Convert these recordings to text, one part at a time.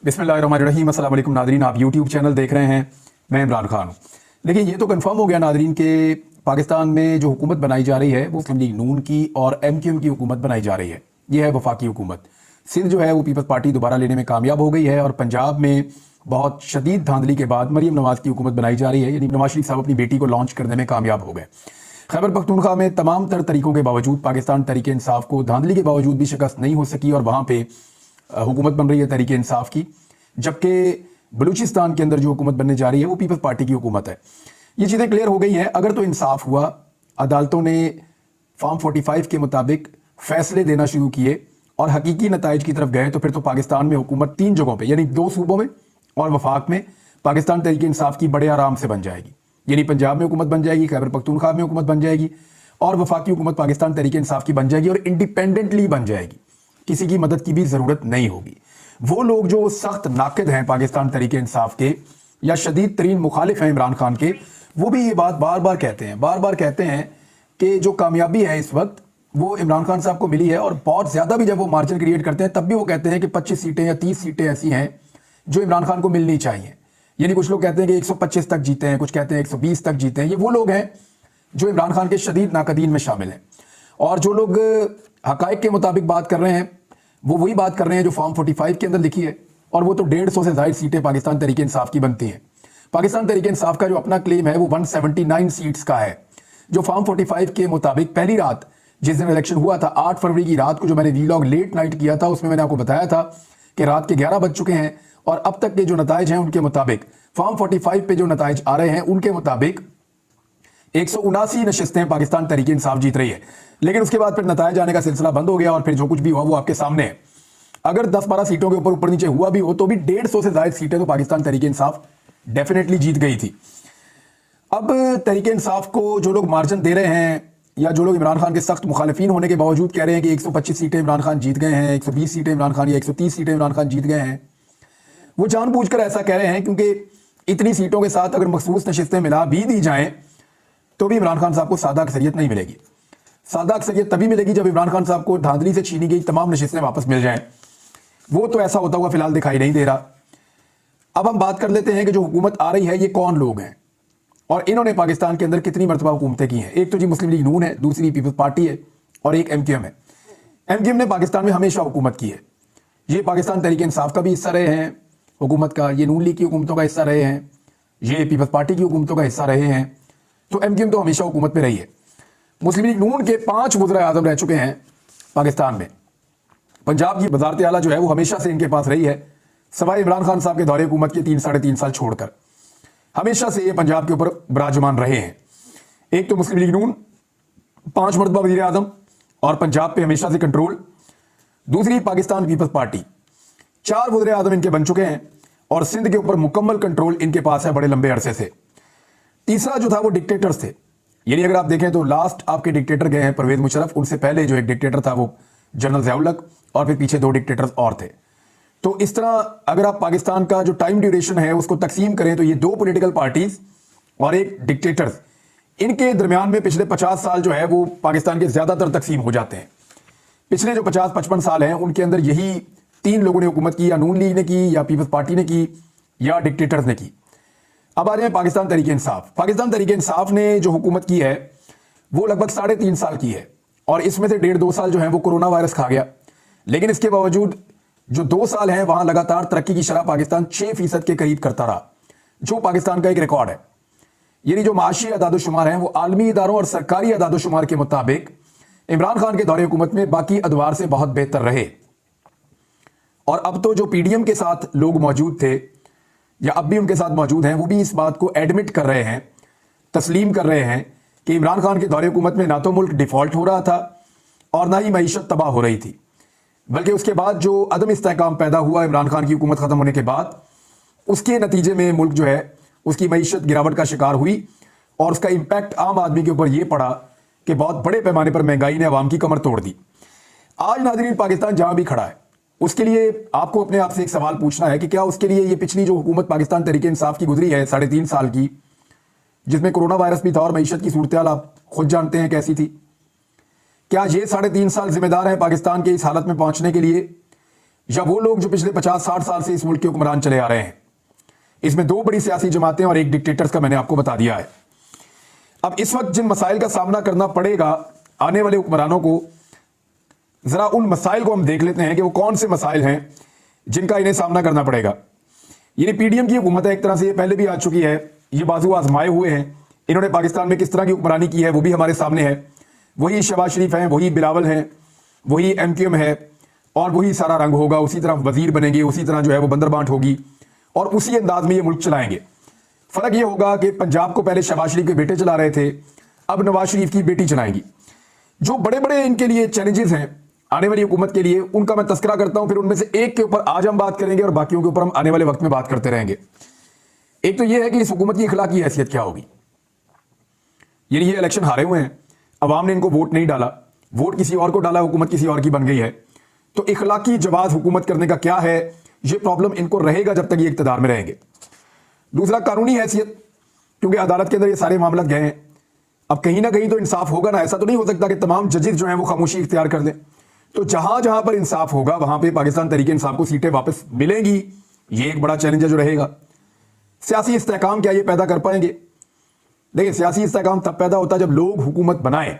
बिस्मिल्लाहिर्रहमानिर्रहीम। अस्सलाम वालेकुम नादरीन, आप यूट्यूब चैनल देख रहे हैं। मैं इमरान खान हूँ। देखिए, ये तो कंफर्म हो गया नादरीन के पाकिस्तान में जो हुकूमत बनाई जा रही है वो मुस्लिम लीग नून की और MQM की हुकूमत बनाई जा रही है। ये है वफाकी हुकूमत। सिंध जो है वो पीपल्स पार्टी दोबारा लेने में कामयाब हो गई है और पंजाब में बहुत शदीद धांधली के बाद मरीम नवाज की हुकूमत बनाई जा रही है, यानी नवाज शरीफ साहब अपनी बेटी को लॉन्च करने में कामयाब हो गए। खैबर पख्तूनख्वा में तमाम तर तरीकों के बावजूद पाकिस्तान तहरीक इंसाफ को धांधली के बावजूद भी शिकस्त नहीं हो सकी और वहाँ पे हुकूमत बन रही है तहरीक इंसाफ की, जबकि बलूचिस्तान के अंदर जो हुकूमत बनने जा रही है वो पीपल्स पार्टी की हुकूमत है। ये चीज़ें क्लियर हो गई हैं। अगर तो इंसाफ हुआ, अदालतों ने फॉर्म 45 के मुताबिक फैसले देना शुरू किए और हकीकी नताइज की तरफ गए, तो फिर तो पाकिस्तान में हुकूमत 3 जगहों पे, यानी 2 सूबों में और वफाक में पाकिस्तान तहरीक इंसाफ की बड़े आराम से बन जाएगी। यानी पंजाब में हुकूमत बन जाएगी, खैबर पख्तूनख्वा में हुकूमत बन जाएगी और वफाकी हुकूमत पाकिस्तान तहरीक इंसाफ की बन जाएगी और इंडिपेंडेंटली बन जाएगी। किसी की मदद की भी ज़रूरत नहीं होगी। वो लोग जो सख्त नाकिद हैं पाकिस्तान तहरीक इंसाफ के या शदीद तरीन मुखालिफ हैं इमरान खान के, वो भी ये बात बार बार कहते हैं कि जो कामयाबी है इस वक्त वो इमरान खान साहब को मिली है। और बहुत ज़्यादा भी जब वो मार्जिन क्रिएट करते हैं तब भी वो कहते हैं कि 25 सीटें या 30 सीटें ऐसी हैं जो इमरान खान को मिलनी चाहिए। यानी कुछ लोग कहते हैं कि 125 तक जीते हैं, कुछ कहते हैं 120 तक जीते हैं। ये वो लोग हैं जो इमरान खान के शदीद नाकदीन में शामिल हैं। और जो लोग हकायक के मुताबिक बात कर रहे हैं वो वही बात कर रहे हैं जो फॉर्म 45 के अंदर लिखी है, और वो तो 150 से ज़ायद सीटें पाकिस्तान तहरीक इंसाफ की बनती हैं। पाकिस्तान तहरीक इंसाफ का जो अपना क्लेम है वो 179 सीट्स का है, जो फॉर्म 45 के मुताबिक पहली रात जिस दिन इलेक्शन हुआ था 8 फरवरी की रात को जो मैंने वीलॉग लेट नाइट किया था उसमें मैंने आपको बताया था कि रात के 11 बज चुके हैं और अब तक के जो नताइज हैं उनके मुताबिक फॉर्म 45 पे जो नताइज आ रहे हैं उनके मुताबिक 179 नशिस्तें पाकिस्तान तहरीक इंसाफ जीत रही है। लेकिन उसके बाद फिर नताइज आने का सिलसिला बंद हो गया और फिर जो कुछ भी हुआ वो आपके सामने है। अगर 10-12 सीटों के ऊपर नीचे हुआ भी हो तो भी 150 से ज़ायद सीटें तो पाकिस्तान तहरीक इंसाफ डेफिनेटली जीत गई थी। अब तहरीक इंसाफ को जो लोग मार्जिन दे रहे हैं या जो लोग इमरान खान के सख्त मुखालिफिन होने के बावजूद कह रहे हैं कि 125 सीटें इमरान खान जीत गए हैं, 120 सीटें इमरान खान या 130 सीटें इमरान खान जीत गए हैं, वो जानबूझकर ऐसा कह रहे हैं क्योंकि इतनी सीटों के साथ अगर मखसूस नशिस्तें मिला भी दी जाएं तो भी इमरान खान साहब को सादा अक्सरियत नहीं मिलेगी। सादा अक्सरियत तभी मिलेगी जब इमरान खान साहब को धांधली से छीनी गई तमाम नशिस्तें वापस मिल जाएं। वो तो ऐसा होता हुआ फिलहाल दिखाई नहीं दे रहा। अब हम बात कर लेते हैं कि जो हुकूमत आ रही है ये कौन लोग हैं और इन्होंने पाकिस्तान के अंदर कितनी मरतबा हुकूमतें की हैं। एक तो जी मुस्लिम लीग नून है, दूसरी पीपल्स पार्टी है और एक MQM है। MQM ने पाकिस्तान में हमेशा हुकूमत की है। ये पाकिस्तान तहरीक इंसाफ का भी हिस्सा रहे हैं हुकूमत का, ये नून लीग की हुकूमतों का हिस्सा रहे हैं, ये पीपल्स पार्टी की हुकूमतों का हिस्सा रहे हैं। तो MQM तो हमेशा हुकूमत में रही है। मुस्लिम लीग नून के 5 वज़ीर आज़म रह चुके हैं पाकिस्तान में। पंजाब की वज़ारत आला जो है वो हमेशा से इनके पास रही है, सवाए इमरान खान साहब के दौरे हुकूमत के 3-3.5 साल छोड़कर। हमेशा से ये पंजाब के ऊपर विराजमान रहे हैं। एक तो मुस्लिम लीग नून 5 मरतबा वज़ीर आज़म और पंजाब पे हमेशा से कंट्रोल। दूसरी पाकिस्तान पीपल्स पार्टी 4 वज़ीर आज़म इनके बन चुके हैं और सिंध के ऊपर मुकम्मल कंट्रोल इनके पास है बड़े लंबे अरसे से। तीसरा जो था वो डिक्टेटर्स थे। यानी अगर आप देखें तो लास्ट आपके डिक्टेटर गए हैं परवेज मुशर्रफ, उनसे पहले जो एक डिक्टेटर था वो जनरल ज़िया-उल-हक और फिर पीछे 2 डिक्टेटर्स और थे। तो इस तरह अगर आप पाकिस्तान का जो टाइम ड्यूरेशन है उसको तकसीम करें तो ये 2 पॉलिटिकल पार्टीज और एक डिक्टेटर्स, इनके दरमियान में पिछले 50 साल जो है वो पाकिस्तान के ज़्यादातर तकसीम हो जाते हैं। पिछले जो 50-55 साल हैं उनके अंदर यही 3 लोगों ने हुकूमत की, या नून लीग ने की, या पीपल्स पार्टी ने की, या डिक्टेटर्स ने की। अब आ रहे हैं पाकिस्तान तहरीक इंसाफ। पाकिस्तान तहरीक इंसाफ ने जो हुकूमत की है वो लगभग 3.5 साल की है और इसमें से 1.5-2 साल जो है वो कोरोना वायरस खा गया। लेकिन इसके बावजूद जो 2 साल हैं वहां लगातार तरक्की की शरह पाकिस्तान 6% के करीब करता रहा, जो पाकिस्तान का एक रिकॉर्ड है। यानी जो माशी अदादोशुमार हैं वो आलमी इदारों और सरकारी अदादोशुमार के मुताबिक इमरान खान के दौरे हुकूमत में बाकी अदवार से बहुत बेहतर रहे। और अब तो जो PDM के साथ लोग मौजूद थे या अब भी उनके साथ मौजूद हैं वो भी इस बात को एडमिट कर रहे हैं, तस्लीम कर रहे हैं कि इमरान खान के दौरे हुकूमत में ना तो मुल्क डिफॉल्ट हो रहा था और ना ही मईशत तबाह हो रही थी, बल्कि उसके बाद जो अदम इस्तेहकाम पैदा हुआ इमरान खान की हुकूमत ख़त्म होने के बाद, उसके नतीजे में मुल्क जो है उसकी मईशत गिरावट का शिकार हुई और उसका इम्पैक्ट आम आदमी के ऊपर यह पड़ा कि बहुत बड़े पैमाने पर महंगाई ने अवाम की कमर तोड़ दी। आज नाज़रीन पाकिस्तान जहाँ भी खड़ा है उसके लिए आपको अपने आप से एक सवाल पूछना है कि क्या उसके लिए ये पिछली जो हुकूमत पाकिस्तान तहरीक इंसाफ की गुजरी है 3.5 साल की, जिसमें कोरोना वायरस भी था और मईशत की सूरत हाल आप खुद जानते हैं कैसी थी, क्या ये 3.5 साल जिम्मेदार है पाकिस्तान के इस हालत में पहुंचने के लिए, या वो लोग जो पिछले 50-60 साल से इस मुल्क के हुक्मरान चले आ रहे हैं। इसमें दो बड़ी सियासी जमातें और एक डिक्टेटर्स का मैंने आपको बता दिया है। अब इस वक्त जिन मसाइल का सामना करना पड़ेगा आने वाले हुक्मरानों को, जरा उन मसाइल को हम देख लेते हैं कि वो कौन से मसाइल हैं जिनका इन्हें सामना करना पड़ेगा। यानी पीडीएम की हुकूमत है, एक तरह से ये पहले भी आ चुकी है, ये बाजू आजमाए हुए हैं। इन्होंने पाकिस्तान में किस तरह की हुक्मरानी की है वो भी हमारे सामने है। वही शहबाज शरीफ हैं, वही बिलावल हैं, वही एमक्यूएम है और वही सारा रंग होगा। उसी तरह वजीर बनेंगे, उसी तरह जो है वो बंदरबांट होगी और उसी अंदाज में ये मुल्क चलाएंगे। फर्क ये होगा कि पंजाब को पहले शहबाज शरीफ के बेटे चला रहे थे, अब नवाज शरीफ की बेटी चलाएंगी। जो बड़े बड़े इनके लिए चैलेंजेस हैं आने वाली हुकूमत के लिए, उनका मैं तस्करा करता हूं, फिर उनमें से एक के ऊपर आज हम बात करेंगे और बाकियों के ऊपर हम आने वाले वक्त में बात करते रहेंगे। एक तो यह है कि इस हुकूमत की इखलाकी हैसियत क्या होगी। यानी ये इलेक्शन हारे हुए हैं, अवाम ने इनको वोट नहीं डाला, वोट किसी और को डाला, हुकूमत किसी और की बन गई है, तो इखलाकी जवाज हुकूमत करने का क्या है, ये प्रॉब्लम इनको रहेगा जब तक ये इख्तियार में रहेंगे। दूसरा, कानूनी हैसियत, क्योंकि अदालत के अंदर ये सारे मामला गए हैं, अब कहीं ना कहीं तो इंसाफ होगा ना। ऐसा तो नहीं हो सकता कि तमाम जजेस जो हैं वो खामोशी इख्तियार कर दें। तो जहां जहां पर इंसाफ होगा वहां पे पाकिस्तान तहरीक इंसाफ को सीटें वापस मिलेंगी। ये एक बड़ा चैलेंज है जो रहेगा। सियासी इस्तेहकाम क्या ये पैदा कर पाएंगे? देखिए, सियासी इस्तेहकाम तब पैदा होता है जब लोग हुकूमत बनाए।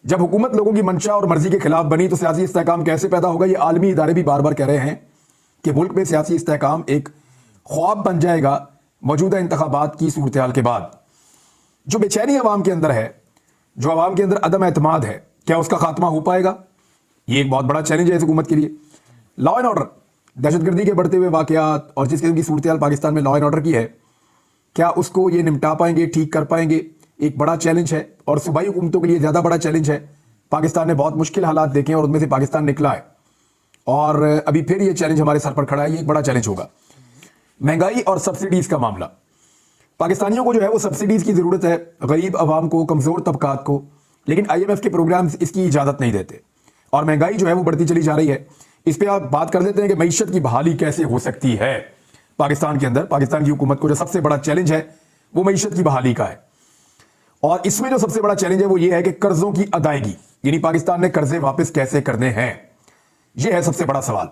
जब हुकूमत लोगों की मंशा और मर्जी के खिलाफ बनी तो सियासी इस्तेहकाम कैसे पैदा होगा? ये आलमी इदारे भी बार बार कह रहे हैं कि मुल्क में सियासी इस्तेहकाम एक ख्वाब बन जाएगा मौजूदा इंतखाबात की सूरत हाल के बाद। जो बेचैनी अवाम के अंदर है, जो अवाम के अंदर अदम एतमाद है, क्या उसका खात्मा हो पाएगा? ये एक बहुत बड़ा चैलेंज है इस हुकूमत के लिए। लॉ एंड ऑर्डर, दहशतगर्दी के बढ़ते हुए वाकयात और जिस किस्म की सूरत हाल पाकिस्तान में लॉ एंड ऑर्डर की है, क्या उसको ये निपटा पाएंगे, ठीक कर पाएंगे? एक बड़ा चैलेंज है और सूबाई हुकूमतों के लिए ज़्यादा बड़ा चैलेंज है। पाकिस्तान ने बहुत मुश्किल हालात देखे हैं और उनमें से पाकिस्तान निकला है और अभी फिर ये चैलेंज हमारे सर पर खड़ा है। ये एक बड़ा चैलेंज होगा। महंगाई और सब्सिडीज का मामला, पाकिस्तानियों को जो है वो सब्सिडीज की ज़रूरत है, गरीब आवाम को, कमज़ोर तबकात को, लेकिन IMF के प्रोग्राम्स इसकी इजाज़त नहीं देते और महंगाई जो है वो बढ़ती चली जा रही है। इस पर आप बात कर देते हैं कि मईशत की बहाली कैसे हो सकती है पाकिस्तान के अंदर। पाकिस्तान की हुकूमत को जो सबसे बड़ा चैलेंज है वो मईशत की बहाली का है और इसमें जो सबसे बड़ा चैलेंज है वो ये है कि कर्जों की अदायगी, यानी पाकिस्तान ने कर्जे वापस कैसे करने हैं, ये है सबसे बड़ा सवाल।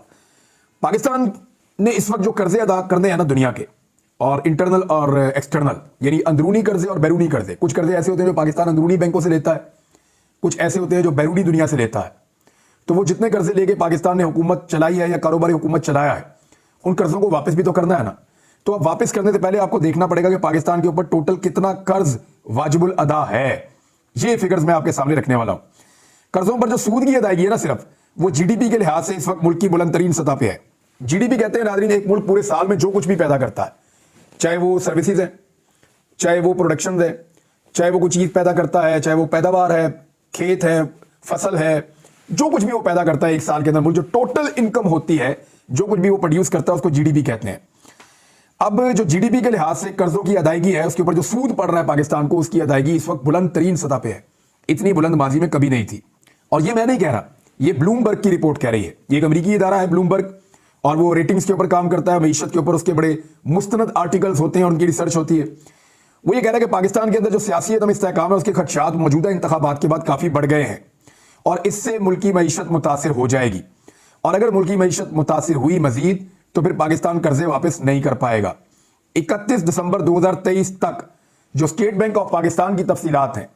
पाकिस्तान ने इस वक्त जो कर्जे अदा करने हैं ना दुनिया के, और इंटरनल और एक्सटर्नल, यानी अंदरूनी कर्जे और बैरूनी कर्जे। कुछ कर्जे ऐसे होते हैं जो पाकिस्तान अंदरूनी बैंकों से लेता है, कुछ ऐसे होते हैं जो बैरूनी दुनिया से लेता है। तो वो जितने कर्जे लेके पाकिस्तान ने हुकूमत चलाई है या कारोबारी हुकूमत चलाया है, उन कर्जों को वापस भी तो करना है ना। तो अब वापस करने से पहले आपको देखना पड़ेगा कि पाकिस्तान के ऊपर टोटल कितना कर्ज वाजिबुल अदा है। ये फिगर्स मैं आपके सामने रखने वाला हूं। कर्जों पर जो सूद की अदायगी है ना, सिर्फ वो GDP के लिहाज से इस वक्त मुल्क की बुलंद तरीन सतह पे है। GDP कहते हैं नाज़रीन एक मुल्क पूरे साल में जो कुछ भी पैदा करता है, चाहे वो सर्विसेज है, चाहे वो प्रोडक्शन है, चाहे वो कोई चीज पैदा करता है, चाहे वो पैदावार है, खेत है, फसल है, जो कुछ भी वो पैदा करता है एक साल के अंदर, मुल्क जो टोटल इनकम होती है, जो कुछ भी वो प्रोड्यूस करता है, उसको GDP कहते हैं। अब जो GDP के लिहाज से कर्जों की अदायगी है, उसके ऊपर जो सूद पड़ रहा है पाकिस्तान को, उसकी अदायगी इस वक्त बुलंद तरीन सतह पे है। इतनी बुलंद माजी में कभी नहीं थी। और ये मैं नहीं कह रहा, ये ब्लूमबर्ग की रिपोर्ट कह रही है। ये एक अमेरिकी इदारा है ब्लूमबर्ग, और वो रेटिंग्स के ऊपर काम करता है, मईशत के ऊपर उसके बड़े मुस्तनद आर्टिकल्स होते हैं, उनकी रिसर्च होती है। वो ये कह रहा है कि पाकिस्तान के अंदर जो सियासी अदम इस्तेहकाम है, उसके खदशात मौजूदा इंतखाबात के बाद काफी बढ़ गए हैं और इससे मुल्की मईशत मुतासिर हो जाएगी। और अगर मुल्की मईशत मुतासिर हुई मजीद तो फिर पाकिस्तान कर्जे वापस नहीं कर पाएगा। 31 दिसंबर 2023 तक जो स्टेट बैंक ऑफ पाकिस्तान की तफसीलात हैं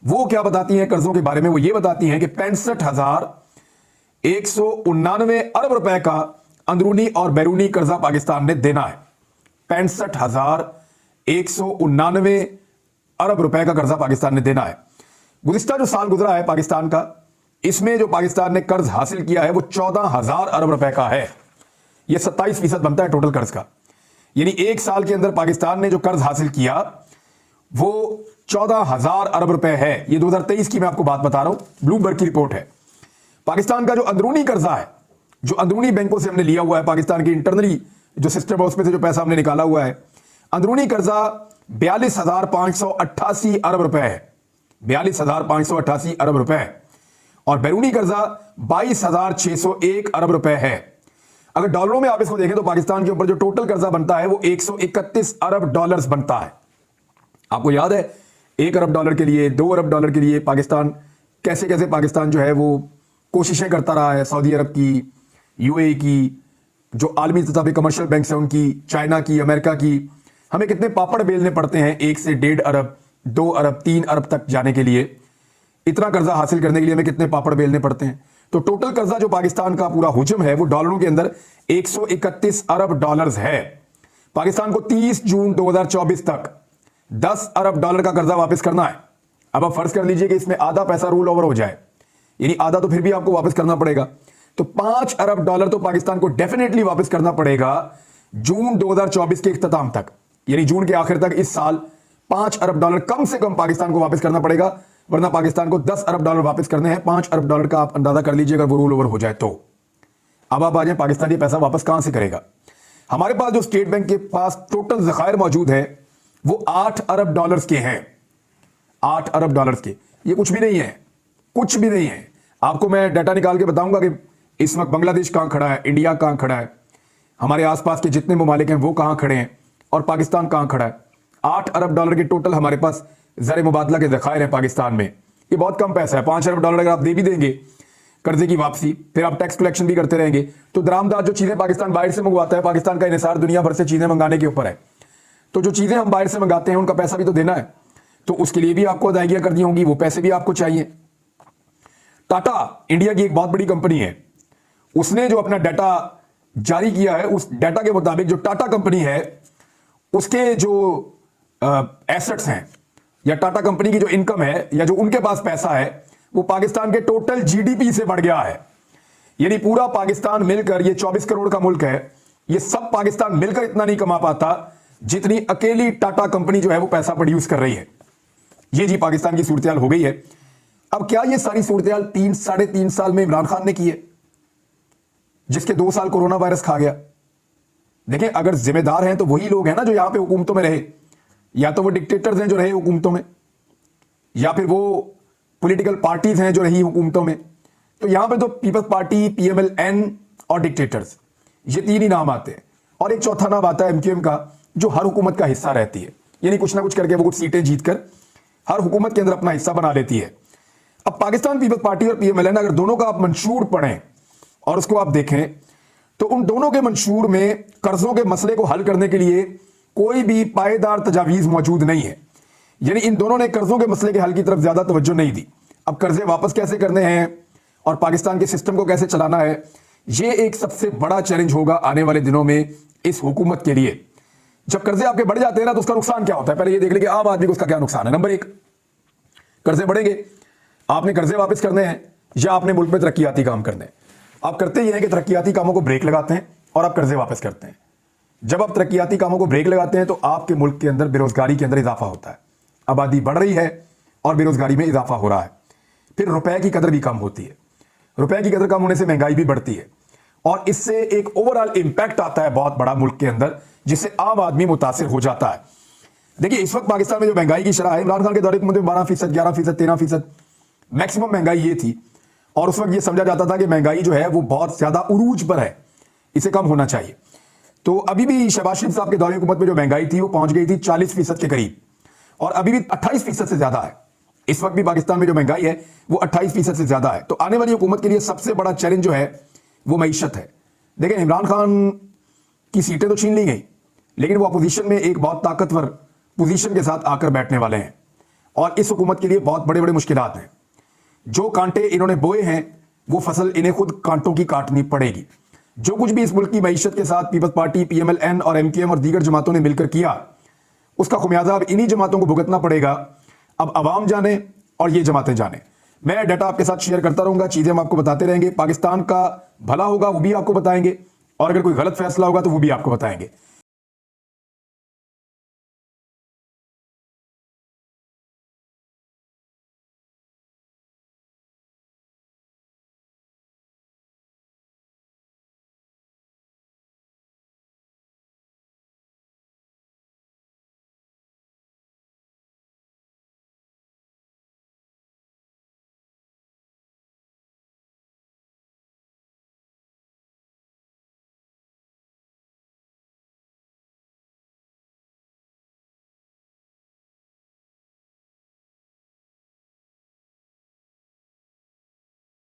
वो क्या बताती हैं कर्जों के बारे में? वो ये बताती हैं कि 65,199 अरब रुपए का अंदरूनी और बैरूनी कर्जा पाकिस्तान ने देना है। 65,199 अरब रुपए का कर्जा पाकिस्तान ने देना है। गुज़िश्ता जो साल गुजरा है पाकिस्तान का, इसमें जो पाकिस्तान ने कर्ज हासिल किया है वो 14,000 अरब रुपए का है। यह 27% बनता है टोटल कर्ज का। यानी एक साल के अंदर पाकिस्तान ने जो कर्ज हासिल किया वो 14,000 अरब रुपए है। ये 2023 की मैं आपको बात बता रहा हूं, ब्लूमबर्ग की रिपोर्ट है। पाकिस्तान का जो अंदरूनी कर्जा है, जो अंदरूनी बैंकों से हमने लिया हुआ है, पाकिस्तान की इंटरनली जो सिस्टम है उसमें से जो पैसा हमने निकाला हुआ है, अंदरूनी कर्जा 42,588 अरब रुपए है। 42,588 अरब रुपए है। और बैरूनी कर्जा 22,601 अरब रुपए है। अगर डॉलरों में आप इसको देखें तो पाकिस्तान के ऊपर जो टोटल कर्जा बनता है वो 131 अरब डॉलर्स बनता है। आपको याद है 1 अरब डॉलर के लिए, 2 अरब डॉलर के लिए पाकिस्तान कैसे कैसे पाकिस्तान जो है वो कोशिशें करता रहा है, सऊदी अरब की, यूएई की, जो आलमी सतह पे कमर्शियल बैंक है उनकी, चाइना की, अमेरिका की, हमें कितने पापड़ बेलने पड़ते हैं 1 से 1.5 अरब, 2 अरब, 3 अरब तक जाने के लिए। इतना कर्जा हासिल करने के लिए हमें कितने पापड़ बेलने पड़ते हैं। तो टोटल कर्जा जो पाकिस्तान का पूरा हुजम है वो डॉलरों के अंदर 131 अरब डॉलर्स है। पाकिस्तान को 30 जून 2024 तक 10 अरब डॉलर का कर्जा वापस करना है। अब आप फर्ज कर लीजिए कि इसमें आधा पैसा रोल ओवर हो जाए, यानी आधा तो फिर भी आपको वापस करना पड़ेगा। तो 5 अरब डॉलर तो पाकिस्तान को डेफिनेटली वापस करना पड़ेगा जून 2024 के इख्तिताम तक, यानी जून के आखिर तक इस साल 5 अरब डॉलर कम से कम पाकिस्तान को वापस करना पड़ेगा, वरना पाकिस्तान को 10 अरब डॉलर वापस करने हैं। 5 अरब डॉलर का आप अंदाजा कर लीजिए अगर वो रोल ओवर हो जाए तो। अब आप आ जाए, पाकिस्तान ये पैसा वापस कहां से करेगा। हमारे पास जो स्टेट बैंक के पास टोटल ज़खायर मौजूद है वो 8 अरब डॉलर्स के हैं। 8 अरब डॉलर्स के, ये कुछ भी नहीं है, कुछ भी नहीं है। आपको मैं डाटा निकाल के बताऊंगा कि इस वक्त बांग्लादेश कहां खड़ा है, इंडिया कहां खड़ा है, हमारे आसपास के जितने ममालिक हैं वो कहां खड़े हैं और पाकिस्तान कहां खड़ा है। 8 अरब डॉलर के टोटल हमारे पास ज़र मुबादला के ज़खायर हैं पाकिस्तान में। ये बहुत कम पैसा है। 5 अरब डॉलर अगर आप दे भी देंगे कर्जे की वापसी, फिर आप टैक्स कलेक्शन भी करते रहेंगे, तो दरामदार जो चीजें पाकिस्तान बाहर से मंगवाता है, पाकिस्तान का इन्हिसार दुनिया भर से चीजें मंगाने के ऊपर है, तो जो चीजें हम बाहर से मंगाते हैं उनका पैसा भी तो देना है, तो उसके लिए भी आपको अदायगियां करनी होंगी, वो पैसे भी आपको चाहिए। टाटा इंडिया की एक बहुत बड़ी कंपनी है, उसने जो अपना डाटा जारी किया है उस डाटा के मुताबिक जो टाटा कंपनी है उसके जो एसेट्स हैं या टाटा कंपनी की जो इनकम है या जो उनके पास पैसा है वो पाकिस्तान के टोटल जीडीपी से बढ़ गया है। यानी पूरा पाकिस्तान मिलकर, ये 24 करोड़ का मुल्क है, ये सब पाकिस्तान मिलकर इतना नहीं कमा पाता जितनी अकेली टाटा कंपनी जो है वो पैसा प्रोड्यूस कर रही है। ये जी पाकिस्तान की सूरत हो गई है। अब क्या ये सारी सूरत 3-3.5 साल में इमरान खान ने की है, जिसके 2 साल कोरोना वायरस खा गया। देखिए, अगर जिम्मेदार हैं तो वही लोग हैं ना जो यहां पे हुकूमतों में रहे, या तो वो डिक्टेटर्स हैं जो रहे हुकूमतों में, या फिर वो पॉलिटिकल पार्टीज हैं जो रही हुकूमतों में। तो यहां पे तो पीपल्स पार्टी, पीएमएल-एन और डिक्टेटर्स, ये 3 ही नाम आते हैं, और एक चौथा नाम आता है एमक्यूएम का, जो हर हुकूमत का हिस्सा रहती है, यानी कुछ ना कुछ करके वो कुछ सीटें जीतकर हर हुकूमत के अंदर अपना हिस्सा बना लेती है। अब पाकिस्तान पीपल्स पार्टी और पीएमएल-एन, अगर दोनों का आप मंशूर पढ़ें और उसको आप देखें तो उन दोनों के मंशूर में कर्जों के मसले को हल करने के लिए कोई भी पायेदार तजावीज मौजूद नहीं है। यानी इन दोनों ने कर्जों के मसले के हल की तरफ ज्यादा तवज्जो नहीं दी। अब कर्जे वापस कैसे करने हैं और पाकिस्तान के सिस्टम को कैसे चलाना है, यह एक सबसे बड़ा चैलेंज होगा आने वाले दिनों में इस हुकूमत के लिए। जब कर्जे आपके बढ़ जाते हैं ना तो उसका नुकसान क्या होता है, पहले ये देख लें कि आम आदमी को उसका क्या नुकसान है। नंबर 1, कर्जे बढ़ेंगे, आपने कर्जे वापस करने हैं या आपने मुल्क में तरक्याती काम करने हैं। आप करते ही हैं कि तरक्याती कामों को ब्रेक लगाते हैं और आप कर्जे वापस करते हैं। जब आप तरक्याती कामों को ब्रेक लगाते हैं तो आपके मुल्क के अंदर बेरोजगारी के अंदर इजाफा होता है, आबादी बढ़ रही है और बेरोजगारी में इजाफा हो रहा है। फिर रुपए की कदर भी कम होती है, रुपए की कदर कम होने से महंगाई भी बढ़ती है और इससे एक ओवरऑल इंपैक्ट आता है बहुत बड़ा मुल्क के अंदर, जिससे आम आदमी मुतासिर हो जाता है। देखिए, इस वक्त पाकिस्तान में जो महंगाई की शरह है, इमरान खान के दौरे में 12%, 11%, 13% मैक्सिमम महंगाई ये थी, और उस वक्त ये समझा जाता था कि महंगाई जो है वो बहुत ज्यादा उरूज पर है, इसे कम होना चाहिए। तो अभी भी शहबाज शरीफ साहब के दौरे हुकूमत में जो महंगाई थी वो पहुंच गई थी 40% के करीब, और अभी भी 28% से ज्यादा है। इस वक्त भी पाकिस्तान में जो महंगाई है वो 28% से ज्यादा है। तो आने वाली हुकूमत के लिए सबसे बड़ा चैलेंज जो है वो मईशत है। देखें, इमरान खान की सीटें तो छीन ली गई, लेकिन वो अपोजिशन में एक बहुत ताकतवर पोजीशन के साथ आकर बैठने वाले हैं, और इस हुकूमत के लिए बहुत बड़े बड़े मुश्किलात हैं। जो कांटे इन्होंने बोए हैं वो फसल इन्हें खुद कांटों की काटनी पड़ेगी। जो कुछ भी इस मुल्क की मईशत के साथ पीपल्स पार्टी, पीएमएल-एन और एमक्यूएम और दीगर जमातों ने मिलकर किया, उसका खुमियाजा अब इन्हीं जमातों को भुगतना पड़ेगा। अब अवाम जाने और ये जमातें जाने। मैं डाटा आपके साथ शेयर करता रहूंगा, चीजें हम आपको बताते रहेंगे। पाकिस्तान का भला होगा वो भी आपको बताएंगे, और अगर कोई गलत फैसला होगा तो वो भी आपको बताएंगे।